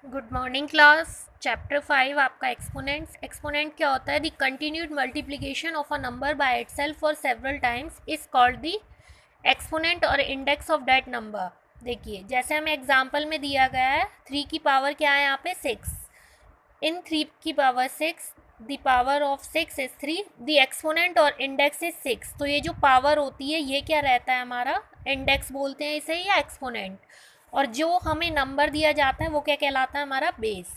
Good morning class. Chapter 5 आपका exponents. Exponent क्या होता है? The continued multiplication of a number by itself for several times is called the exponent और index of that number. देखिए, जैसे हमें example में दिया गया है 3 की पावर क्या है यहाँ पे 6। इन 3 की power 6, the power of 6 is 3, the exponent और इंडेक्स इज 6। तो ये जो पावर होती है ये क्या रहता है हमारा? इंडेक्स बोलते हैं इसे या एक्सपोनेंट। और जो हमें नंबर दिया जाता है वो क्या कहलाता है? हमारा बेस।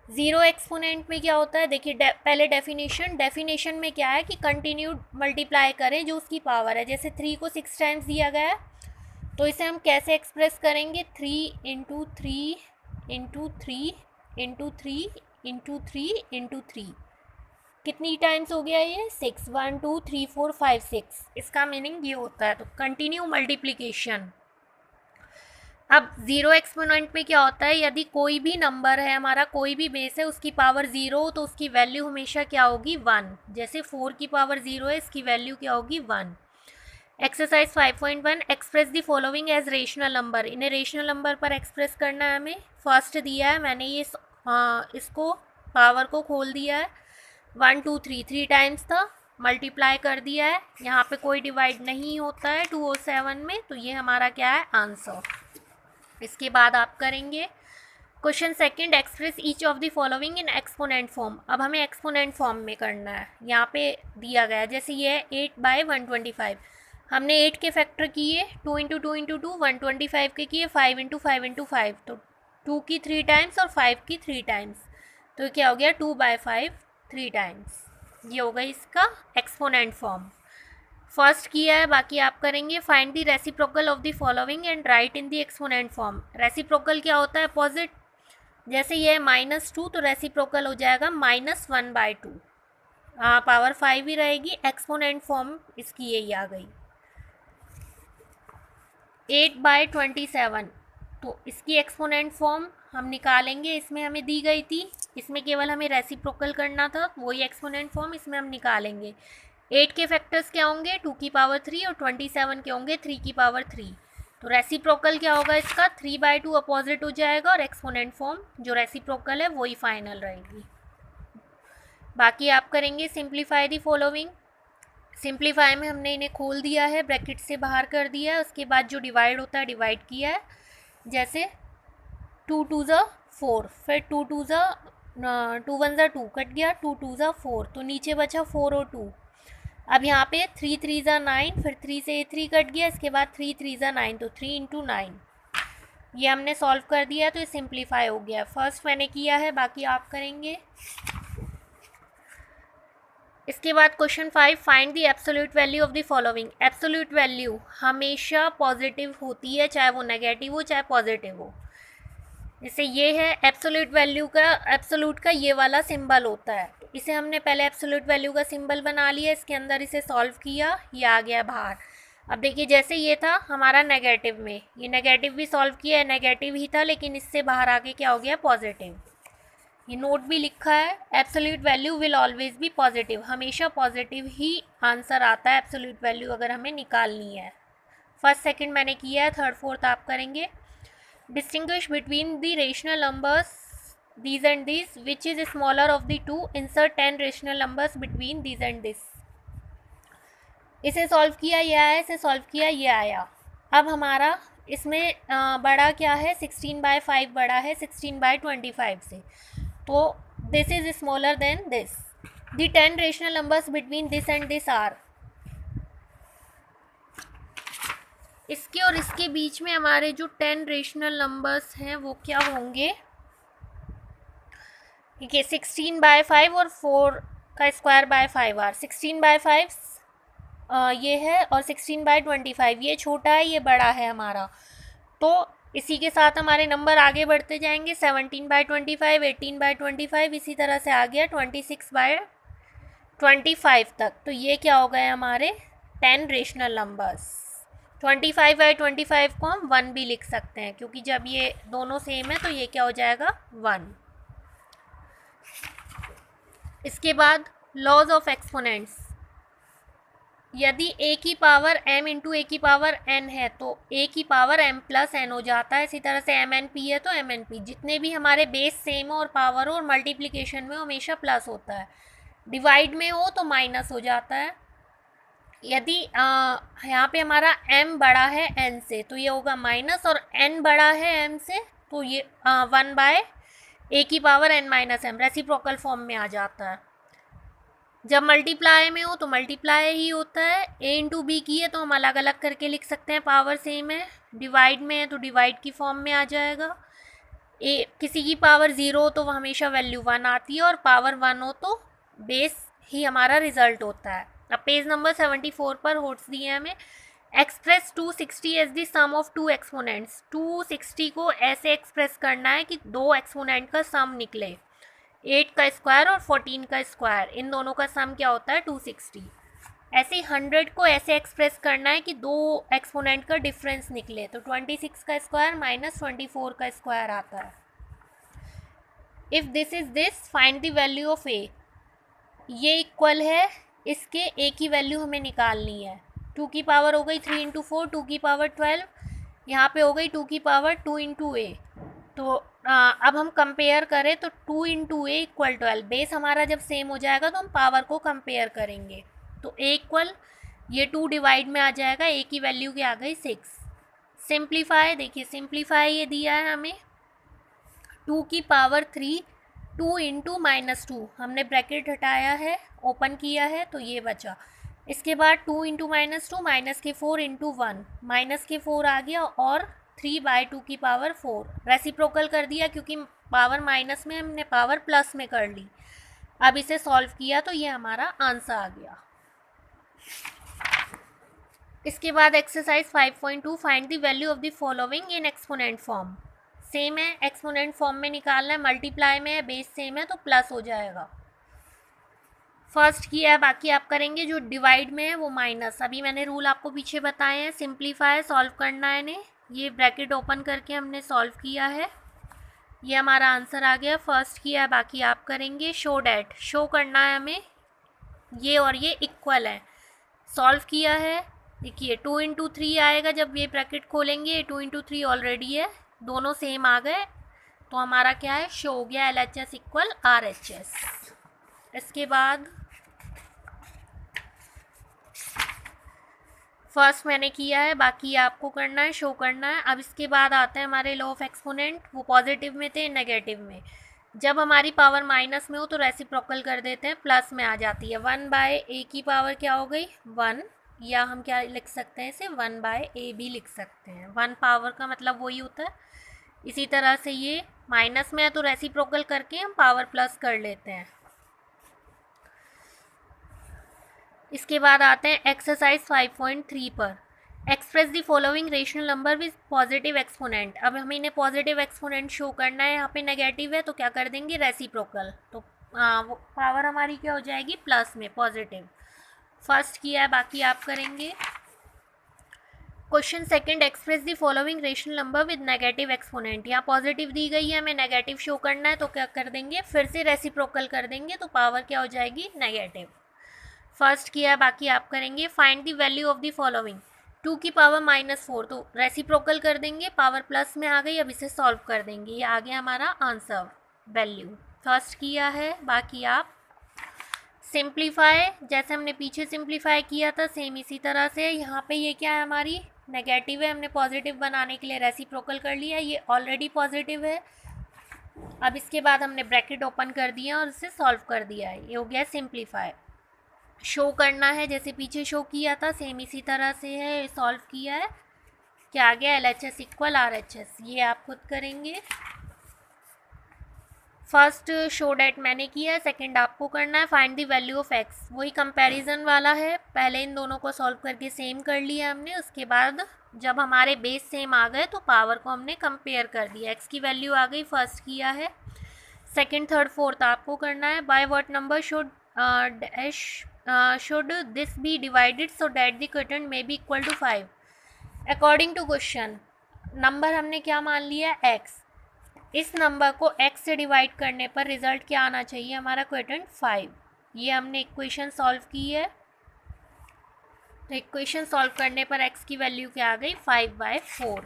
ज़ीरो एक्सपोनेंट में क्या होता है? देखिए पहले डेफिनेशन में क्या है कि कंटिन्यूड मल्टीप्लाई करें जो उसकी पावर है। जैसे 3 को 6 टाइम्स दिया गया है तो इसे हम कैसे एक्सप्रेस करेंगे? 3 into 3 into 3 into 3 into 3 into 3। कितनी टाइम्स हो गया ये? 6। 1 2 3 4 5 6। इसका मीनिंग ये होता है। तो कंटिन्यू मल्टीप्लीकेशन। अब ज़ीरो एक्सपोनेंट में क्या होता है? यदि कोई भी नंबर है हमारा, कोई भी बेस है, उसकी पावर ज़ीरो हो तो उसकी वैल्यू हमेशा क्या होगी? 1। जैसे 4 की पावर ज़ीरो है, इसकी वैल्यू क्या होगी? 1। Exercise 5.1 express the following as rational number. इन्हें रेशनल नंबर पर एक्सप्रेस करना है हमें। फर्स्ट दिया है, मैंने ये इसको पावर को खोल दिया है। 1 2 3 3 टाइम्स था, मल्टीप्लाई कर दिया है। यहाँ पे कोई डिवाइड नहीं होता है 2 और 7 में, तो ये हमारा क्या है? आंसर। इसके बाद आप करेंगे question second, express each of the following in exponent form. अब हमें एक्सपोनेंट फॉर्म में करना है। यहाँ पे दिया गया है, जैसे ये 8/125। हमने 8 के फैक्टर किए, 2 इंटू 2 इंटू 2, 125 के किए, 5 इंटू 5 इंटू 5। तो 2 की 3 टाइम्स और 5 की 3 टाइम्स, तो क्या हो गया? 2/5 3 टाइम्स। ये हो गई इसका एक्सपोनेंट फॉर्म। फर्स्ट किया है, बाकी आप करेंगे। Find the reciprocal of the following and right in the exponent form. Reciprocal क्या होता है? अपोजिट। जैसे ये -2 तो रेसिप्रोकल हो जाएगा -1/2। हाँ, पावर 5 ही रहेगी। एक्सपोनेंट फॉर्म इसकी यही आ गई। 8/27, तो इसकी एक्सपोनेंट फॉर्म हम निकालेंगे। इसमें हमें दी गई थी, इसमें केवल हमें रेसिप्रोकल करना था, वही एक्सपोनेंट फॉर्म इसमें हम निकालेंगे। 8 के फैक्टर्स क्या होंगे? 2 की पावर 3, और 27 के होंगे 3 की पावर 3। तो रेसिप्रोकल क्या होगा इसका? 3/2 अपोजिट हो जाएगा, और एक्सपोनेंट फॉर्म जो रेसिप्रोकल है वही फाइनल रहेगी। बाकी आप करेंगे सिंप्लीफाई दी फॉलोइंग। सिंप्लीफाई में हमने इन्हें खोल दिया है, ब्रैकेट से बाहर कर दिया है। उसके बाद जो डिवाइड होता है डिवाइड किया है। जैसे 2 2 ज़ा 4, फिर 2 2 ज़ा 2 1 ज़ा 2 कट गया, 2 2 ज़ा 4, तो नीचे बचा 4 और 2। अब यहाँ पे 3 3 ज़ा 9, फिर 3 से 3 कट गया, इसके बाद 3 3 ज़ा 9, तो 3 इंटू 9। ये हमने सॉल्व कर दिया, तो ये सिंप्लीफाई हो गया। फर्स्ट मैंने किया है, बाकी आप करेंगे। इसके बाद question 5, find the absolute value of the following. Absolute value हमेशा पॉजिटिव होती है, चाहे वो नेगेटिव हो चाहे पॉजिटिव हो। जैसे ये है एब्सोल्यूट वैल्यू का, एब्सोल्यूट का ये वाला सिंबल होता है। तो इसे हमने पहले एब्सोल्यूट वैल्यू का सिंबल बना लिया, इसके अंदर इसे सॉल्व किया, ये आ गया बाहर। अब देखिए, जैसे ये था हमारा नेगेटिव में, ये नेगेटिव भी सॉल्व किया, नेगेटिव ही था, लेकिन इससे बाहर आके क्या हो गया? पॉजिटिव। ये नोट भी लिखा है, absolute value will always be positive. हमेशा पॉजिटिव ही आंसर आता है एब्सोल्यूट वैल्यू अगर हमें निकालनी है। फर्स्ट सेकंड मैंने किया है, थर्ड फोर्थ आप करेंगे। Distinguish between the rational numbers these and this, which is smaller of the two, insert 10 rational numbers between these and this। इसे सॉल्व किया, ये आया, इसे सॉल्व किया, ये आया। अब हमारा इसमें बड़ा क्या है? 16/5 बड़ा है 16/25 से, तो this is smaller than this. The 10 rational numbers between this and this are. इसके और इसके बीच में हमारे जो 10 रेशनल नंबर्स हैं वो क्या होंगे? ठीक है, 16/5 और 4 का स्क्वायर बाय 5 आर। 16/5 ये है, और 16/25 ये छोटा है, ये बड़ा है हमारा। तो इसी के साथ हमारे नंबर आगे बढ़ते जाएंगे। 17/25, 18/25, इसी तरह से आ गया 26/25 तक। तो ये क्या हो गए हमारे? 10 रेशनल नंबर्स। 25/25 को हम 1 भी लिख सकते हैं, क्योंकि जब ये दोनों सेम है तो ये क्या हो जाएगा? 1। इसके बाद लॉज ऑफ एक्सपोनेंट्स। यदि a की पावर m इंटू ए की पावर n है तो a की पावर m प्लस n हो जाता है। इसी तरह से m n p है तो m n p, जितने भी हमारे बेस सेम हो और पावर हो और मल्टीप्लिकेशन में हमेशा प्लस होता है, डिवाइड में हो तो माइनस हो जाता है। यदि यहाँ पे हमारा m बड़ा है n से तो ये होगा माइनस, और n बड़ा है m से तो ये 1 a की power n minus m reciprocal form में आ जाता है। जब मल्टीप्लाई में हो तो मल्टीप्लाई ही होता है। a इंटू बी की है तो हम अलग अलग करके लिख सकते हैं, पावर सेम है। डिवाइड में है तो डिवाइड की फॉर्म में आ जाएगा। ए किसी की पावर 0 हो तो हमेशा वैल्यू 1 आती है, और पावर 1 हो तो बेस ही हमारा रिजल्ट होता है। अब पेज नंबर 74 पर होट्स दिए हैं हमें। Express 260 as the sum of two exponents. 260 को ऐसे एक्सप्रेस करना है कि दो एक्सपोनेंट का सम निकले, 8 का स्क्वायर और 14 का स्क्वायर, इन दोनों का सम क्या होता है 260। ऐसे ही 100 को ऐसे एक्सप्रेस करना है कि दो एक्सपोनेंट का डिफरेंस निकले, तो 26 का स्क्वायर माइनस 24 का स्क्वायर आता है। If this is this find the value of A. ये इक्वल है इसके, ए की वैल्यू हमें निकालनी है। 2 की पावर हो गई 3 इंटू 4, 2 की पावर 12, यहाँ पे हो गई 2 की पावर 2 इंटू ए। तो अब हम कंपेयर करें तो 2 इंटू ए इक्वल 12। बेस हमारा जब सेम हो जाएगा तो हम पावर को कंपेयर करेंगे, तो ए इक्वल ये 2 डिवाइड में आ जाएगा, ए की वैल्यू क्या आ गई 6। सिंप्लीफाई, देखिए सिंप्लीफाई ये दिया है हमें 2 की पावर 3, 2 इंटू माइनस 2, हमने ब्रैकेट हटाया है ओपन किया है तो ये बचा। इसके बाद 2 इंटू माइनस 2 माइनस के 4 इंटू 1, माइनस के 4 आ गया, और 3/2 की पावर 4 रेसिप्रोकल कर दिया क्योंकि पावर माइनस में हमने पावर प्लस में कर ली। अब इसे सॉल्व किया तो ये हमारा आंसर आ गया। इसके बाद exercise 5.2 find the value of the following in exponent form. Same है, एक्सपोनेंट फॉर्म में निकालना है, मल्टीप्लाई में है, बेस सेम है तो प्लस हो जाएगा। फर्स्ट किया है, बाकी आप करेंगे। जो डिवाइड में है वो माइनस, अभी मैंने रूल आपको पीछे बताए हैं। सिंप्लीफाई सॉल्व करना है इन्हें, ये ब्रैकेट ओपन करके हमने सॉल्व किया है, ये हमारा आंसर आ गया। फर्स्ट किया है, बाकी आप करेंगे। शो डैट, शो करना है हमें ये और ये इक्वल है। सॉल्व किया है, देखिए 2 इंटू 3 आएगा जब ये ब्रैकेट खोलेंगे, 2 इंटू 3 ऑलरेडी है, दोनों सेम आ गए तो हमारा क्या है, शो हो गया LHS इक्वल RHS। इसके बाद फर्स्ट मैंने किया है, बाकी आपको करना है, शो करना है। अब इसके बाद आते हैं हमारे लॉ ऑफ एक्सपोनेंट, वो पॉजिटिव में थे नेगेटिव में। जब हमारी पावर माइनस में हो तो रेसिप्रोकल कर देते हैं, प्लस में आ जाती है। 1/a की पावर क्या हो गई 1, या हम क्या लिख सकते हैं इसे 1/a भी लिख सकते हैं। 1 पावर का मतलब वही होता है। इसी तरह से ये माइनस में है तो रेसिप्रोकल करके हम पावर प्लस कर लेते हैं। इसके बाद आते हैं एक्सरसाइज 5.3 पर। Express the following rational number with positive exponent. अब हमें इन्हें पॉजिटिव एक्सपोनेंट शो करना है, यहाँ पे नेगेटिव है तो क्या कर देंगे रेसिप्रोकल, तो वो पावर हमारी क्या हो जाएगी प्लस में, पॉजिटिव। फर्स्ट किया है, बाकी आप करेंगे। Question second, express the following rational number with negative exponent. यहाँ पॉजिटिव दी गई है, हमें नेगेटिव शो करना है तो क्या कर देंगे, फिर से रेसिप्रोकल कर देंगे तो पावर क्या हो जाएगी नेगेटिव। फर्स्ट किया, बाकी आप करेंगे। Find the value of the following. 2 की पावर -4 तो रेसिप्रोकल कर देंगे, पावर प्लस में आ गई, अब इसे सॉल्व कर देंगे, ये आ गया हमारा आंसर वैल्यू। फर्स्ट किया है, बाकी आप सिंप्लीफाई, जैसे हमने पीछे सिंप्लीफाई किया था सेम इसी तरह से। यहाँ पे ये क्या है हमारी नेगेटिव है, हमने पॉजिटिव बनाने के लिए रेसिप्रोकल कर लिया, ये ऑलरेडी पॉजिटिव है। अब इसके बाद हमने ब्रैकेट ओपन कर दिया और इसे सॉल्व कर दिया है, ये हो गया सिंप्लीफाई। शो करना है, जैसे पीछे शो किया था सेम इसी तरह से है, सॉल्व किया है, क्या आ गया LHS इक्वल RHS, ये आप खुद करेंगे। फर्स्ट शो डेट मैंने किया है, सेकंड आपको करना है। Find the value of x, वही कंपैरिजन वाला है, पहले इन दोनों को सॉल्व करके सेम कर लिया हमने, उसके बाद जब हमारे बेस सेम आ गए तो पावर को हमने कंपेयर कर दिया, x की वैल्यू आ गई, फर्स्ट किया है। सेकंड थर्ड फोर्थ आपको करना है। By what number should should this be divided so that the quotient may be equal to 5? According to question number हमने क्या मान लिया x, इस नंबर को x से डिवाइड करने पर रिजल्ट क्या आना चाहिए हमारा क्वोटिएंट 5। ये हमने इक्वेशन सॉल्व की है। तो इक्वेशन सॉल्व करने पर x की वैल्यू क्या आ गई 5/4।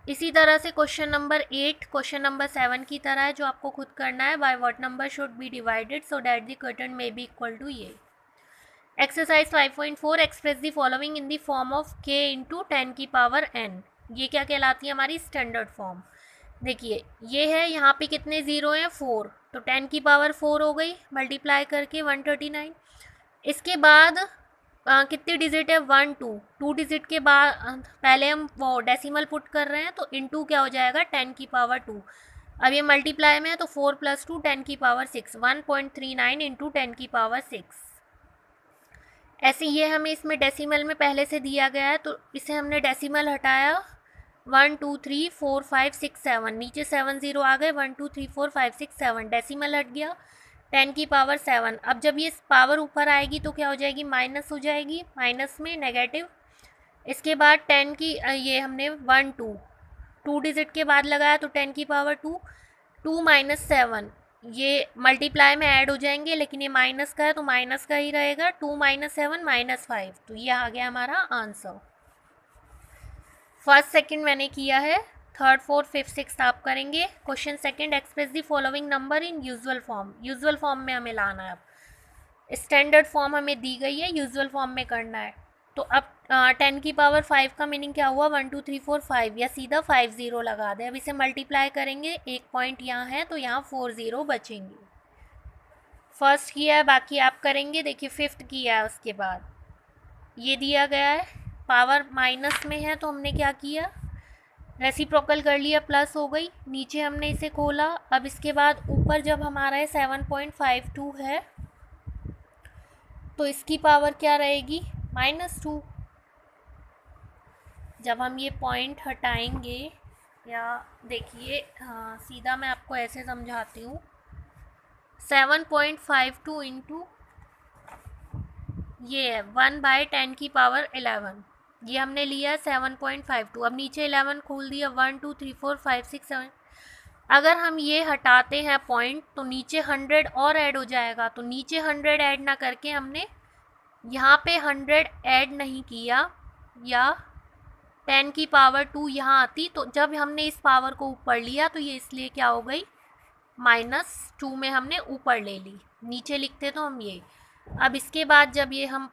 इसी तरह से क्वेश्चन नंबर 8 क्वेश्चन नंबर 7 की तरह है जो आपको खुद करना है। By what number should be divided so that the quotient may be equal to ये। Exercise 5.4 express the following in the form of k into 10 की पावर n। ये क्या कहलाती है हमारी स्टैंडर्ड फॉर्म। देखिए ये है, यहाँ पे कितने ज़ीरो हैं 4, तो 10 की पावर 4 हो गई मल्टीप्लाई करके 139। इसके बाद कितनी डिजिट है 1 2 डिजिट के बाद पहले हम वो डेसिमल पुट कर रहे हैं तो इनटू क्या हो जाएगा 10 की पावर 2। अब ये मल्टीप्लाई में है तो 4 + 2 10 की पावर 6 1.39 इंटू 10 की पावर 6। ऐसे ये हमें इसमें डेसिमल में पहले से दिया गया है तो इसे हमने डेसिमल हटाया 1 2 3 4 5 6 7, नीचे 7 0 आ गए 1 2 3 4 5 6 7, डेसिमल हट गया 10 की पावर 7। अब जब ये पावर ऊपर आएगी तो क्या हो जाएगी माइनस हो जाएगी, माइनस में नेगेटिव। इसके बाद 10 की ये हमने 1 2 डिजिट के बाद लगाया तो 10 की पावर 2 2 - 7 ये मल्टीप्लाई में ऐड हो जाएंगे, लेकिन ये माइनस का है तो माइनस का ही रहेगा। 2 - 7 -5, तो ये आ गया हमारा आंसर। फर्स्ट सेकंड मैंने किया है, थर्ड फोर्थ फिफ्थ सिक्स्थ आप करेंगे। Question second express the following number in usual form. Usual form में हमें लाना है। अब स्टैंडर्ड फॉर्म हमें दी गई है, यूजुअल फॉर्म में करना है। तो अब 10 की पावर 5 का मीनिंग क्या हुआ 1 2 3 4 5, या सीधा 5 0 लगा दें। अब इसे मल्टीप्लाई करेंगे, एक पॉइंट यहाँ है तो यहाँ 4 0 बचेंगे। फर्स्ट किया है, बाकी आप करेंगे। देखिए फिफ्थ किया है, उसके बाद ये दिया गया है पावर माइनस में है तो हमने क्या किया रेसिप्रोकल कर लिया, प्लस हो गई। नीचे हमने इसे खोला। अब इसके बाद ऊपर जब हमारा है 7.52 है तो इसकी पावर क्या रहेगी -2। जब हम ये पॉइंट हटाएंगे, या देखिए सीधा मैं आपको ऐसे समझाती हूँ। 7.52 इंटू ये है 1/10 की पावर 11, ये हमने लिया 7.52। अब नीचे 11 खोल दिया 1 2 3 4 5 6 7। अगर हम ये हटाते हैं पॉइंट तो नीचे 100 और ऐड हो जाएगा, तो नीचे 100 ऐड ना करके हमने यहाँ पे 100 ऐड नहीं किया, या 10 की पावर 2 यहाँ आती, तो जब हमने इस पावर को ऊपर लिया तो ये इसलिए क्या हो गई -2 में हमने ऊपर ले ली। नीचे लिखते तो हम ये। अब इसके बाद जब ये हम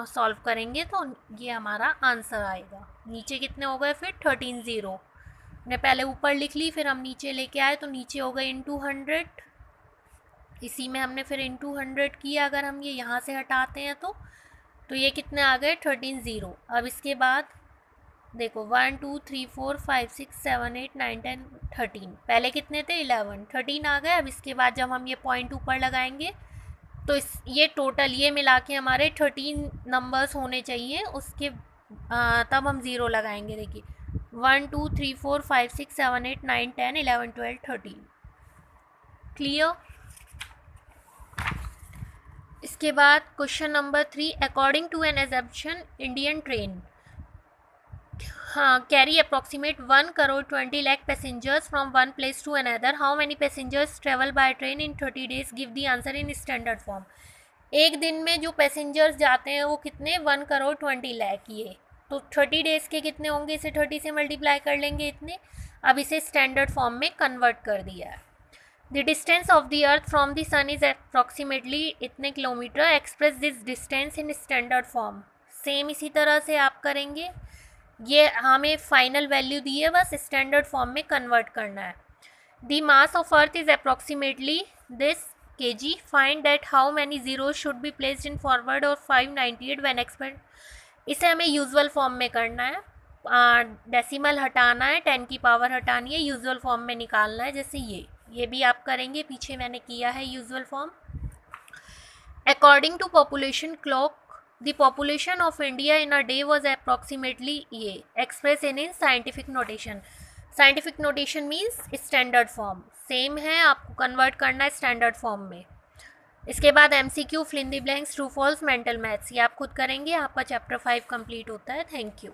सॉल्व करेंगे तो ये हमारा आंसर आएगा। नीचे कितने हो गए फिर 13 0 ने पहले ऊपर लिख ली, फिर हम नीचे लेके आए तो नीचे हो गए इंटू 100। इसी में हमने फिर इंटू 100 किया। अगर हम ये यहाँ से हटाते हैं तो ये कितने आ गए 13 0। अब इसके बाद देखो 1 2 3 4 5 6 7 8 9 10 13, पहले कितने थे 11, 13 आ गए। अब इसके बाद जब हम ये पॉइंट ऊपर लगाएंगे तो ये टोटल ये मिला के हमारे 13 नंबर्स होने चाहिए, उसके तब हम 0 लगाएंगे। देखिए 1 2 3 4 5 6 7 8 9 10 11 12 13। क्लियर। इसके बाद question number 3, according to an assumption Indian train carry approximate 1 crore 20 lakh passengers from one place to another. How many passengers travel by train in 30 days? Give the answer in standard form. एक दिन में जो passengers जाते हैं वो कितने 1 करोड़ 20 लाख, ये तो 30 डेज़ के कितने होंगे, इसे 30 से मल्टीप्लाई कर लेंगे इतने। अब इसे स्टैंडर्ड फॉर्म में कन्वर्ट कर दिया है। The distance of the earth from the sun is approximately इतने kilometre. Express this distance in standard form. Same इसी तरह से आप करेंगे। ये हमें फाइनल वैल्यू दी है, बस स्टैंडर्ड फॉर्म में कन्वर्ट करना है। The mass of earth is approximately this kg. Find that how many zeros should be placed in forward or 598 when expand. इसे हमें यूजुअल फॉर्म में करना है, डेसिमल हटाना है, 10 की पावर हटानी है, यूजुअल फॉर्म में निकालना है। जैसे ये भी आप करेंगे, पीछे मैंने किया है usual form. According to population clock the population of India in a day was approximately ये express in scientific notation. Scientific notation means standard form same है, आपको कन्वर्ट करना है स्टैंडर्ड फॉर्म में। इसके बाद MCQ, fill in the blanks, true false, mental maths, ये आप खुद करेंगे। आपका चैप्टर 5 कंप्लीट होता है। Thank you.